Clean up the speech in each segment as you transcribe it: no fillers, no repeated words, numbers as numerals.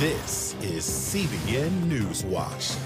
This is CBN NewsWatch.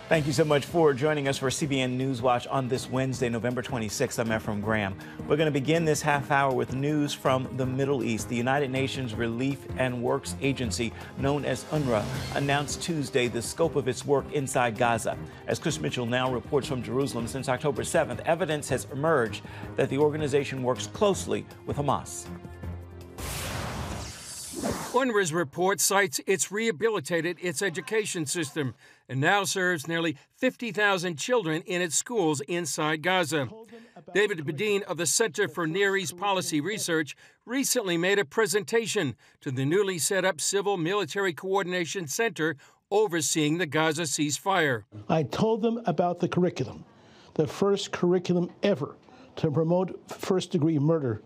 Thank you so much for joining us for CBN NewsWatch on this Wednesday, November 26th. I'm Ephraim Graham. We're going to begin this half hour with news from the Middle East. The United Nations Relief and Works Agency, known as UNRWA, announced Tuesday the scope of its work inside Gaza. As Chris Mitchell now reports from Jerusalem, since October 7th, evidence has emerged that the organization works closely with Hamas. UNRWA's report cites it's rehabilitated its education system and now serves nearly 50,000 children in its schools inside Gaza. David Bedeen of the Center for Near East Policy Research recently made a presentation to the newly set up Civil Military Coordination Center overseeing the Gaza ceasefire. I told them about the curriculum, the first curriculum ever to promote first-degree murder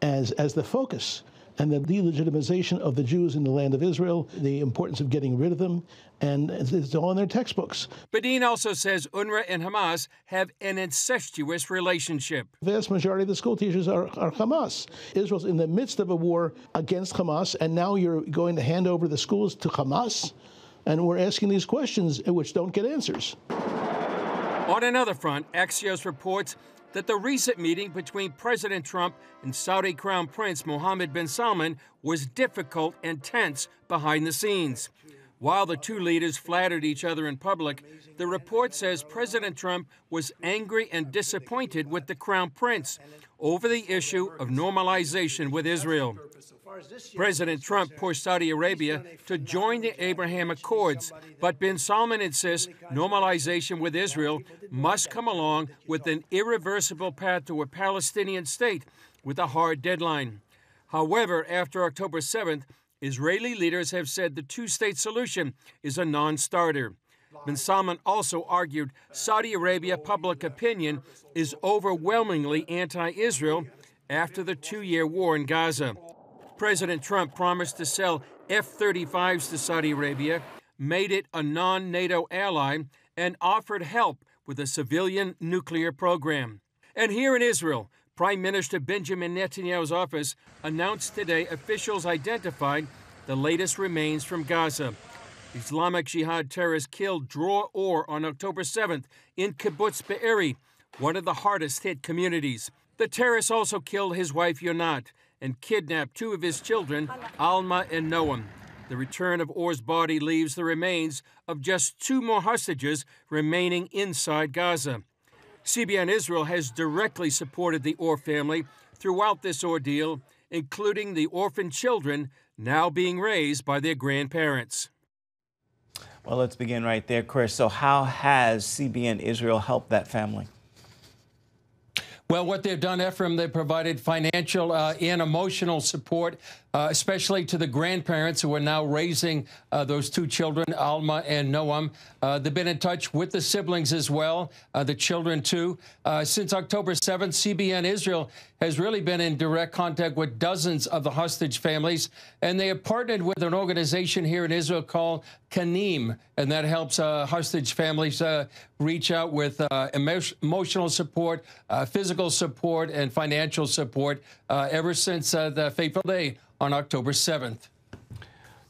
as the focus, and the delegitimization of the Jews in the land of Israel, the importance of getting rid of them, and it's all in their textbooks. Bedeen also says UNRWA and Hamas have an incestuous relationship. The vast majority of the school teachers are Hamas. Israel's in the midst of a war against Hamas, and now you're going to hand over the schools to Hamas? And we're asking these questions which don't get answers. On another front, Axios reports that the recent meeting between President Trump and Saudi Crown Prince Mohammed bin Salman was difficult and tense behind the scenes. While the two leaders flattered each other in public, the report says President Trump was angry and disappointed with the Crown Prince over the issue of normalization with Israel. President Trump pushed Saudi Arabia to join the Abraham Accords, but bin Salman insists normalization with Israel must come along with an irreversible path to a Palestinian state with a hard deadline. However, after October 7th, Israeli leaders have said the two-state solution is a non-starter. Bin Salman also argued Saudi Arabia public opinion is overwhelmingly anti-Israel after the two-year war in Gaza. President Trump promised to sell F-35s to Saudi Arabia, made it a non-NATO ally, and offered help with a civilian nuclear program. And here in Israel, Prime Minister Benjamin Netanyahu's office announced today officials identified the latest remains from Gaza. Islamic Jihad terrorists killed Dror Or on October 7th in Kibbutz Be'eri, one of the hardest-hit communities. The terrorists also killed his wife Yonat and kidnapped two of his children, Alma and Noam. The return of Or's body leaves the remains of just two more hostages remaining inside Gaza. CBN Israel has directly supported the Or family throughout this ordeal, including the orphan children now being raised by their grandparents. Well, let's begin right there, Chris. So how has CBN Israel helped that family? Well, what they've done, Ephraim, they've provided financial and emotional support, especially to the grandparents who are now raising those two children, Alma and Noam. They've been in touch with the siblings as well, the children too. Since October 7th, CBN Israel has really been in direct contact with dozens of the hostage families, and they have partnered with an organization here in Israel called Kanim, and that helps hostage families reach out with emotional support, physical support, and financial support ever since the fateful day on October 7th.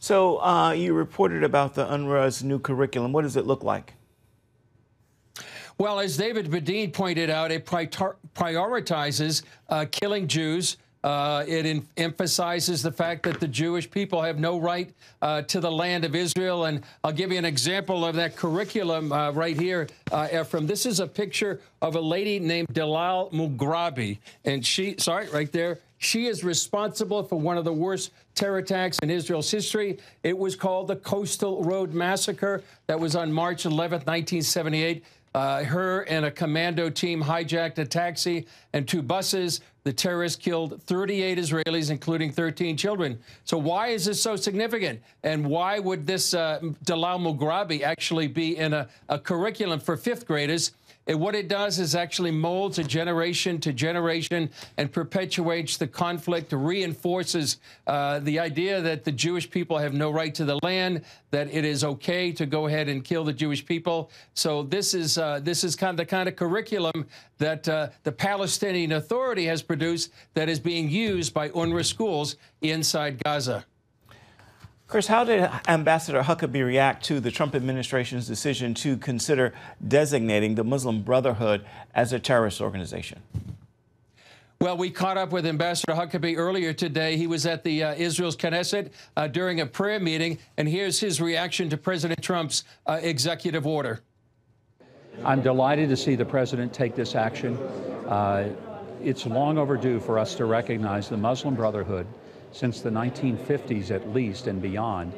So you reported about the UNRWA's new curriculum. What does it look like? Well, as David Bedeen pointed out, it prioritizes killing Jews. It emphasizes the fact that the Jewish people have no right to the land of Israel. And I'll give you an example of that curriculum right here, Ephraim. This is a picture of a lady named Dalal Mughrabi. And right there. She is responsible for one of the worst terror attacks in Israel's history. It was called the Coastal Road Massacre. That was on March 11th, 1978. Her and a commando team hijacked a taxi and two buses. The terrorists killed 38 Israelis, including 13 children. So why is this so significant? And why would this Dalal Mughrabi actually be in a curriculum for fifth graders? And what it does is actually molds a generation to generation and perpetuates the conflict, reinforces the idea that the Jewish people have no right to the land, that it is okay to go ahead and kill the Jewish people. So this is kind of the kind of curriculum that the Palestinian Authority has produced that is being used by UNRWA schools inside Gaza. Chris, how did Ambassador Huckabee react to the Trump administration's decision to consider designating the Muslim Brotherhood as a terrorist organization? Well, we caught up with Ambassador Huckabee earlier today. He was at the Israel's Knesset during a prayer meeting, and here's his reaction to President Trump's executive order. I'm delighted to see the president take this action. It's long overdue for us to recognize the Muslim Brotherhood, since the 1950s at least and beyond,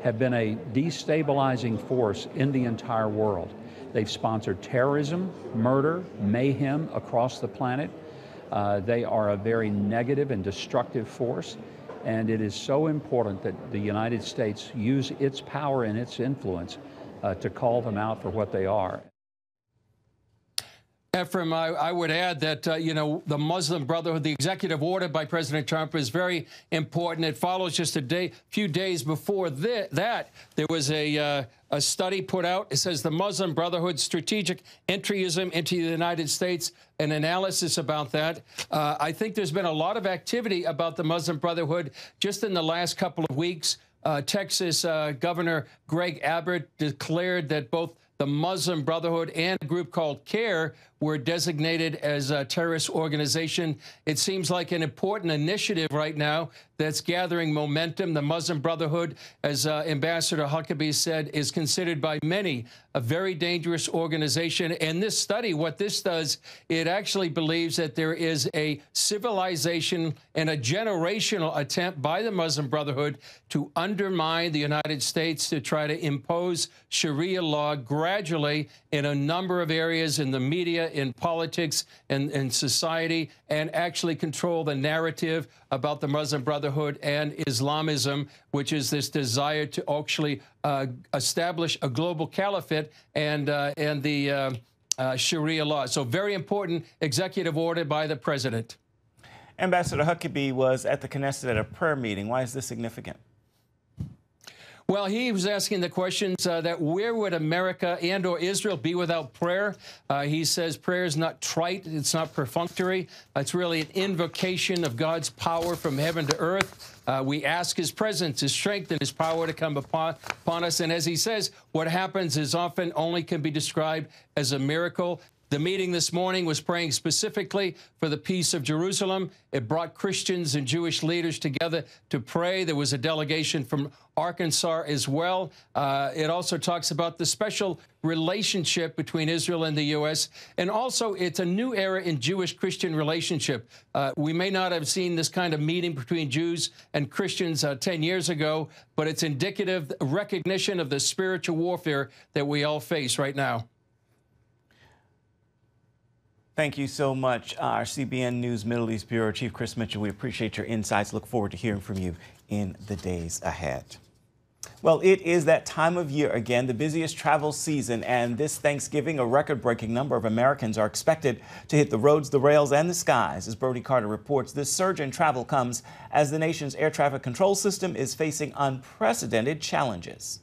have been a destabilizing force in the entire world. They've sponsored terrorism, murder, mayhem across the planet. They are a very negative and destructive force, and it is so important that the United States use its power and its influence to call them out for what they are. Ephraim, I would add that, you know, the Muslim Brotherhood, the executive order by President Trump is very important. It follows just a few days before that. There was a study put out. It says the Muslim Brotherhood strategic entryism into the United States, an analysis about that. I think there's been a lot of activity about the Muslim Brotherhood just in the last couple of weeks. Texas Governor Greg Abbott declared that both the Muslim Brotherhood and a group called CARE were designated as a terrorist organization. It seems like an important initiative right now that's gathering momentum. The Muslim Brotherhood, as Ambassador Huckabee said, is considered by many a very dangerous organization. And this study, what this does, it actually believes that there is a civilization and a generational attempt by the Muslim Brotherhood to undermine the United States, to try to impose Sharia law gradually in a number of areas in the media, in politics, and in society, and actually control the narrative about the Muslim Brotherhood and Islamism, which is this desire to actually establish a global caliphate and the Sharia law. So very important executive order by the president. Ambassador Huckabee was at the Knesset at a prayer meeting. Why is this significant? Well, he was asking the questions that where would America and or Israel be without prayer? He says prayer is not trite. It's not perfunctory. It's really an invocation of God's power from heaven to earth. We ask his presence, his strength, and his power to come upon us. And as he says, what happens is often only can be described as a miracle. The meeting this morning was praying specifically for the peace of Jerusalem. It brought Christians and Jewish leaders together to pray. There was a delegation from Arkansas as well. It also talks about the special relationship between Israel and the U.S. And also, it's a new era in Jewish-Christian relationship. We may not have seen this kind of meeting between Jews and Christians 10 years ago, but it's indicative recognition of the spiritual warfare that we all face right now. Thank you so much, our CBN News Middle East Bureau Chief Chris Mitchell. We appreciate your insights. Look forward to hearing from you in the days ahead. Well, it is that time of year again, the busiest travel season, and this Thanksgiving, a record-breaking number of Americans are expected to hit the roads, the rails, and the skies. As Brody Carter reports, this surge in travel comes as the nation's air traffic control system is facing unprecedented challenges.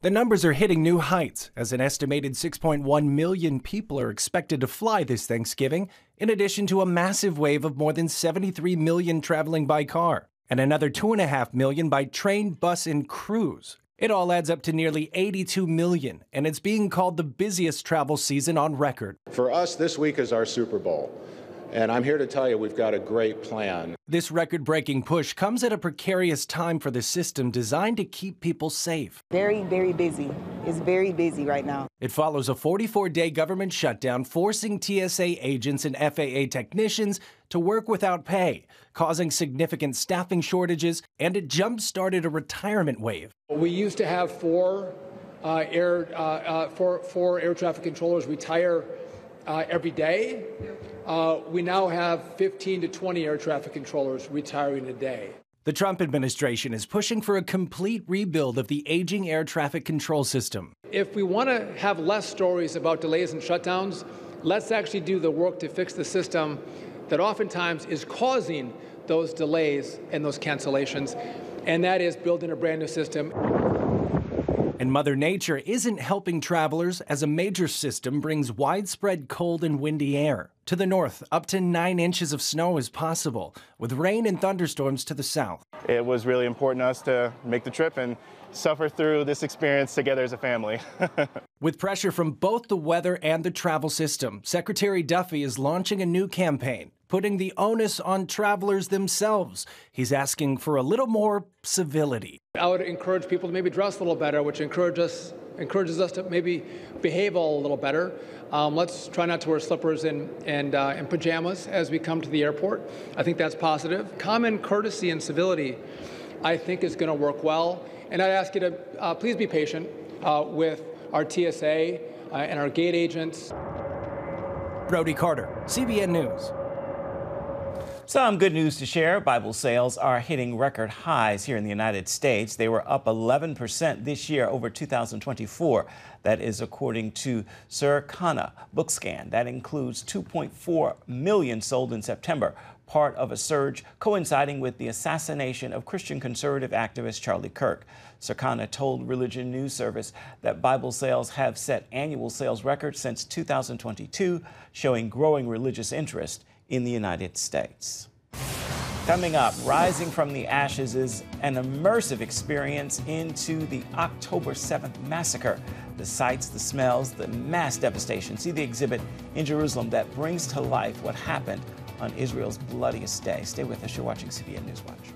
The numbers are hitting new heights, as an estimated 6.1 million people are expected to fly this Thanksgiving, in addition to a massive wave of more than 73 million traveling by car, and another 2.5 million by train, bus, and cruise. It all adds up to nearly 82 million, and it's being called the busiest travel season on record. For us, this week is our Super Bowl. And I'm here to tell you we've got a great plan. This record-breaking push comes at a precarious time for the system designed to keep people safe. Very, very busy. It's very busy right now. It follows a 44-day government shutdown forcing TSA agents and FAA technicians to work without pay, causing significant staffing shortages, and it jump-started a retirement wave. We used to have four air traffic controllers retire every day. We now have 15 to 20 air traffic controllers retiring a day. The Trump administration is pushing for a complete rebuild of the aging air traffic control system. If we want to have less stories about delays and shutdowns, let's actually do the work to fix the system that oftentimes is causing those delays and those cancellations, and that is building a brand new system. And Mother Nature isn't helping travelers as a major system brings widespread cold and windy air. To the north, up to 9 inches of snow is possible, with rain and thunderstorms to the south. It was really important to us to make the trip and suffer through this experience together as a family. With pressure from both the weather and the travel system, Secretary Duffy is launching a new campaign, putting the onus on travelers themselves. He's asking for a little more civility. I would encourage people to maybe dress a little better, which encourages us to maybe behave a little better. Let's try not to wear slippers and pajamas as we come to the airport. I think that's positive. Common courtesy and civility, I think, is going to work well. And I'd ask you to please be patient with our TSA and our gate agents. Brody Carter, CBN News. Some good news to share. Bible sales are hitting record highs here in the United States. They were up 11% this year over 2024. That is according to Circana BookScan. That includes 2.4 million sold in September, part of a surge coinciding with the assassination of Christian conservative activist Charlie Kirk. Circana told Religion News Service that Bible sales have set annual sales records since 2022, showing growing religious interest in the United States. Coming up, Rising from the Ashes is an immersive experience into the October 7th massacre. The sights, the smells, the mass devastation. See the exhibit in Jerusalem that brings to life what happened on Israel's bloodiest day. Stay with us. You're watching CBN NewsWatch.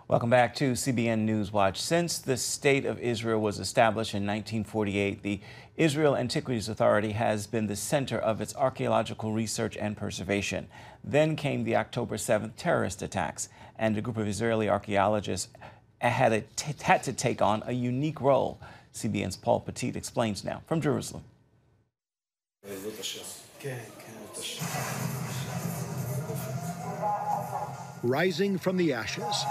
Welcome back to CBN NewsWatch. Since the State of Israel was established in 1948, the Israel Antiquities Authority has been the center of its archaeological research and preservation. Then came the October 7th terrorist attacks, and a group of Israeli archaeologists had to take on a unique role. CBN's Paul Petit explains now from Jerusalem. Rising from the ashes.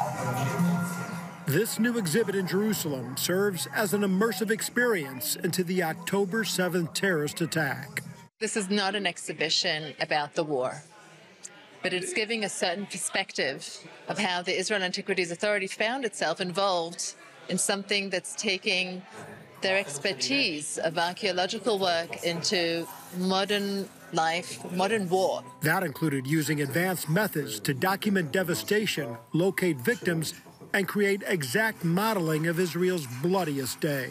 This new exhibit in Jerusalem serves as an immersive experience into the October 7th terrorist attack. This is not an exhibition about the war, but it's giving a certain perspective of how the Israel Antiquities Authority found itself involved in something that's taking their expertise of archaeological work into modern life, modern war. That included using advanced methods to document devastation, locate victims, and create exact modeling of Israel's bloodiest day.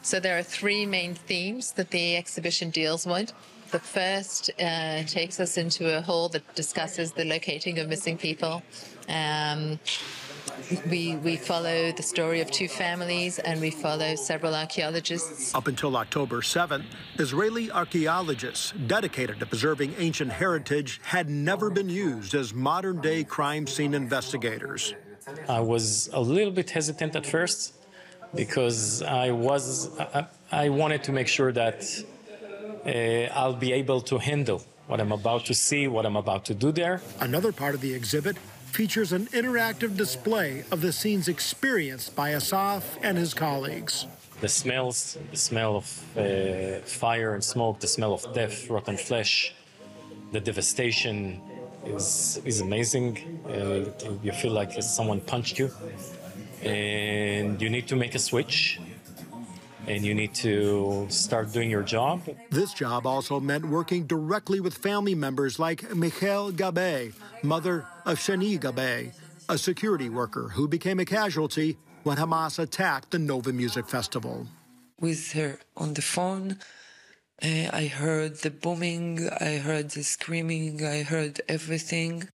So there are 3 main themes that the exhibition deals with. The first takes us into a hall that discusses the locating of missing people. We follow the story of 2 families, and we follow several archaeologists. Up until October 7th, Israeli archaeologists dedicated to preserving ancient heritage had never been used as modern-day crime scene investigators. I was a little bit hesitant at first because I wanted to make sure that I'll be able to handle what I'm about to see, what I'm about to do there. Another part of the exhibit features an interactive display of the scenes experienced by Asaf and his colleagues. The smells, the smell of fire and smoke, the smell of death, rotten flesh, the devastation is amazing. You feel like someone punched you, and you need to make a switch, and you need to start doing your job. This job also meant working directly with family members like Michal Gabe, mother of Shani Gabe, a security worker who became a casualty when Hamas attacked the Nova Music Festival. With her on the phone, I heard the booming, I heard the screaming, I heard everything.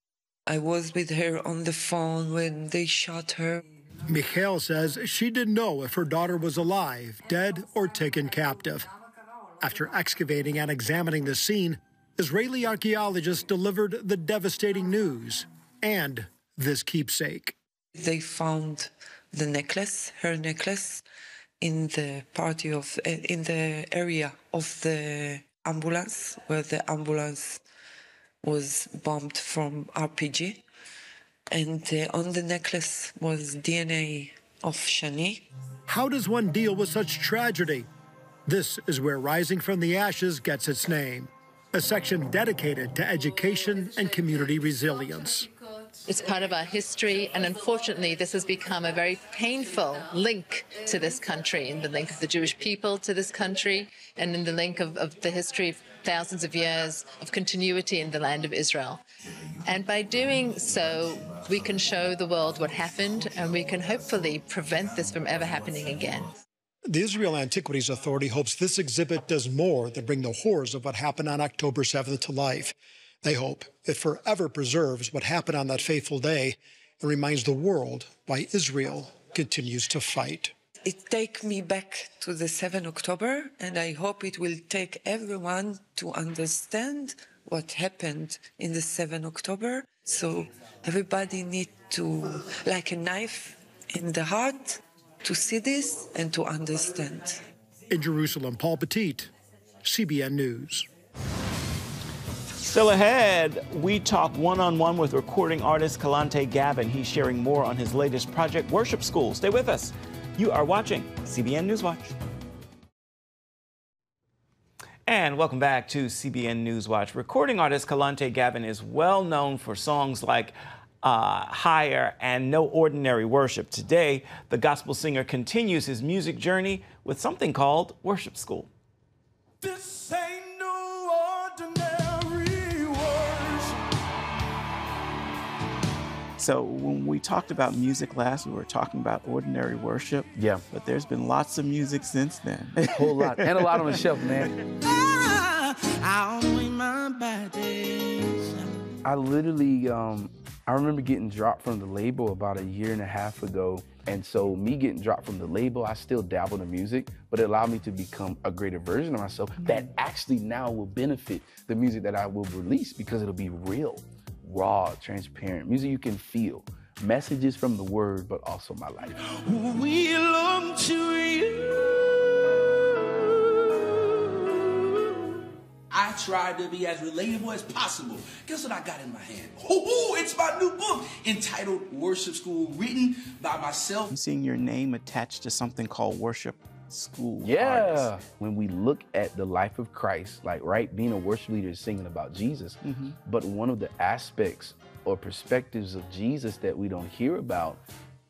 I was with her on the phone when they shot her. Michal says she didn't know if her daughter was alive, dead, or taken captive. After excavating and examining the scene, Israeli archaeologists delivered the devastating news and this keepsake. They found the necklace, her necklace, in the area of the ambulance, where the ambulance was bombed from RPG. And on the necklace was DNA of Shani. How does one deal with such tragedy? This is where Rising from the Ashes gets its name, a section dedicated to education and community resilience. It's part of our history, and unfortunately, this has become a very painful link to this country, in the link of the Jewish people to this country, and in the link of the history of thousands of years of continuity in the land of Israel. And by doing so, we can show the world what happened, and we can hopefully prevent this from ever happening again. The Israel Antiquities Authority hopes this exhibit does more than bring the horrors of what happened on October 7th to life. They hope it forever preserves what happened on that fateful day and reminds the world why Israel continues to fight. It takes me back to the 7th October, and I hope it will take everyone to understand what happened in the 7th October. So everybody needs to, like a knife in the heart, to see this and to understand. In Jerusalem, Paul Petit, CBN News. Still ahead, we talk one-on-one with recording artist Kelontae Gavin. He's sharing more on his latest project, Worship School. Stay with us. You are watching CBN Newswatch. And welcome back to CBN Newswatch. Recording artist Kelontae Gavin is well known for songs like Higher and No Ordinary Worship. Today, the gospel singer continues his music journey with something called Worship School. This ain't no ordinary worship. So when we talked about music last, we were talking about ordinary worship. Yeah. But there's been lots of music since then. A whole lot. And a lot on the shelf, man. I literally, I remember getting dropped from the label about 1.5 years ago. And so me getting dropped from the label, I still dabble in music, but it allowed me to become a greater version of myself that actually now will benefit the music that I will release, because it'll be real, raw, transparent, music you can feel, messages from the word, but also my life. We long to you. I tried to be as relatable as possible. Guess what I got in my hand? Oh, it's my new book entitled Worship School, written by myself. I'm seeing your name attached to something called Worship School. Yeah. Artist. When we look at the life of Christ, like, right, being a worship leader is singing about Jesus. But one of the aspects or perspectives of Jesus that we don't hear about,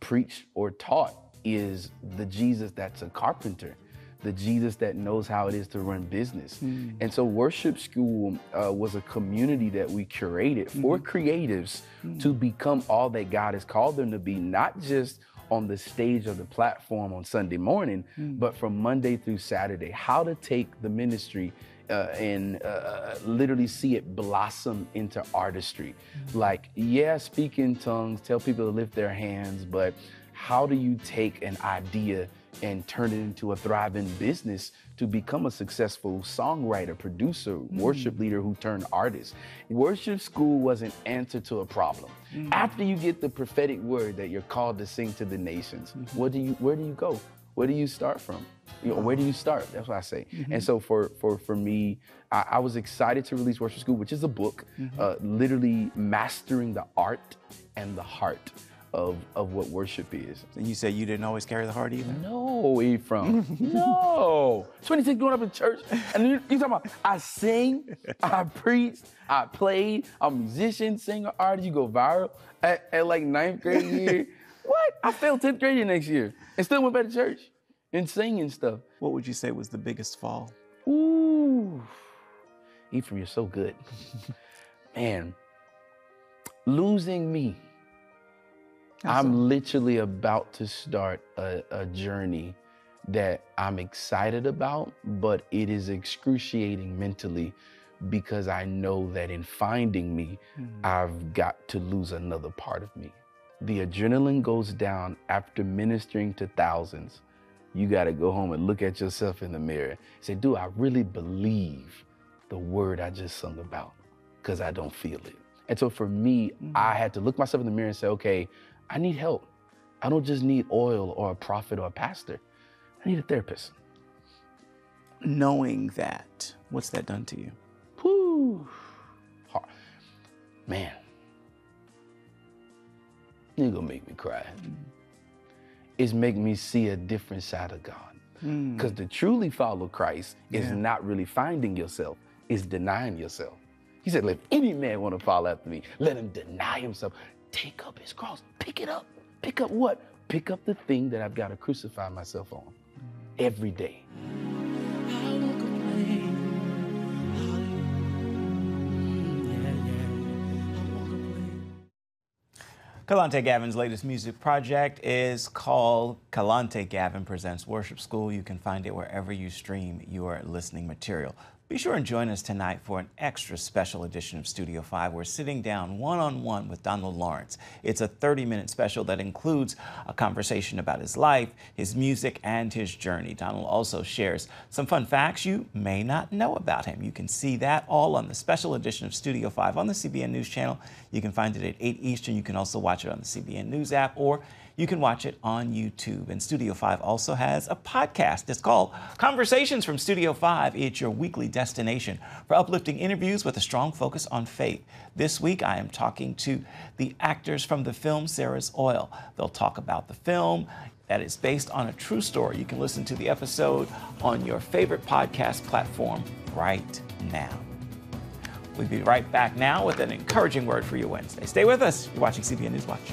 preached, or taught is the Jesus that's a carpenter, the Jesus that knows how it is to run business. And so Worship School was a community that we curated for creatives to become all that God has called them to be, not just on the stage or the platform on Sunday morning, but from Monday through Saturday, how to take the ministry and literally see it blossom into artistry. Like, yeah, speak in tongues, tell people to lift their hands, but how do you take an idea and turn it into a thriving business to become a successful songwriter, producer, worship leader who turned artist? Worship School was an answer to a problem. After you get the prophetic word that you're called to sing to the nations, where do you go? Where do you start from? You know, where do you start? That's what I say. And so for me, I was excited to release Worship School, which is a book, literally mastering the art and the heart of what worship is. And you said you didn't always carry the heart either? No, Ephraim. No. 26 growing up in church, and you talking about I sing, I preach, I played, I'm a musician, singer, artist. You go viral at like 9th grade year. What? I failed 10th grade year next year and still went back to church and singing stuff. What would you say was the biggest fall? Ooh. Ephraim, you're so good. Man, losing me. I'm literally about to start a journey that I'm excited about, but it is excruciating mentally because I know that in finding me, I've got to lose another part of me. The adrenaline goes down after ministering to thousands. You got to go home and look at yourself in the mirror and say, do I really believe the word I just sung about? Because I don't feel it. And so for me, I had to look myself in the mirror and say, okay, I need help. I don't just need oil or a prophet or a pastor. I need a therapist. Knowing that, what's that done to you? Whew. Hard. Man, you're gonna make me cry. It's making me see a different side of God. Because to truly follow Christ is not really finding yourself, it's denying yourself. He said, let any man want to follow after me, let him deny himself. take up his cross. Pick it up. Pick up what? Pick up the thing that I've got to crucify myself on every day. Kelontae Gavin's latest music project is called Kelontae Gavin Presents Worship School. You can find it wherever you stream your listening material. Be sure and join us tonight for an extra special edition of Studio 5. We're sitting down one-on-one with Donald Lawrence. It's a 30-minute special that includes a conversation about his life, his music, and his journey. Donald also shares some fun facts you may not know about him. You can see that all on the special edition of Studio 5 on the CBN News Channel. You can find it at 8 Eastern. You can also watch it on the CBN News app, or you can watch it on YouTube. And Studio 5 also has a podcast. It's called Conversations from Studio 5. It's your weekly destination for uplifting interviews with a strong focus on faith. This week, I am talking to the actors from the film Sarah's Oil. They'll talk about the film that is based on a true story. You can listen to the episode on your favorite podcast platform right now. We'll be right back now with an encouraging word for your Wednesday. Stay with us. You're watching CBN News Watch.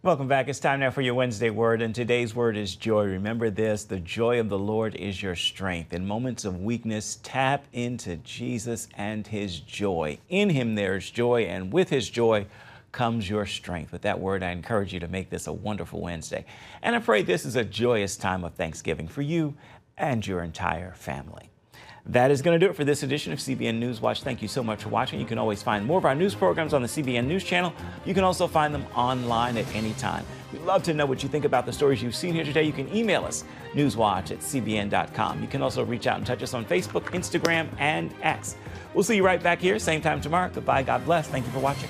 Welcome back. It's time now for your Wednesday word, and today's word is joy. Remember this, the joy of the Lord is your strength. In moments of weakness, tap into Jesus and his joy. In him there's joy, and with his joy comes your strength. With that word, I encourage you to make this a wonderful Wednesday. And I pray this is a joyous time of Thanksgiving for you and your entire family. That is going to do it for this edition of CBN News Watch. Thank you so much for watching. You can always find more of our news programs on the CBN News Channel. You can also find them online at any time. We'd love to know what you think about the stories you've seen here today. You can email us, newswatch@cbn.com. You can also reach out and touch us on Facebook, Instagram, and X. We'll see you right back here, same time tomorrow. Goodbye. God bless. Thank you for watching.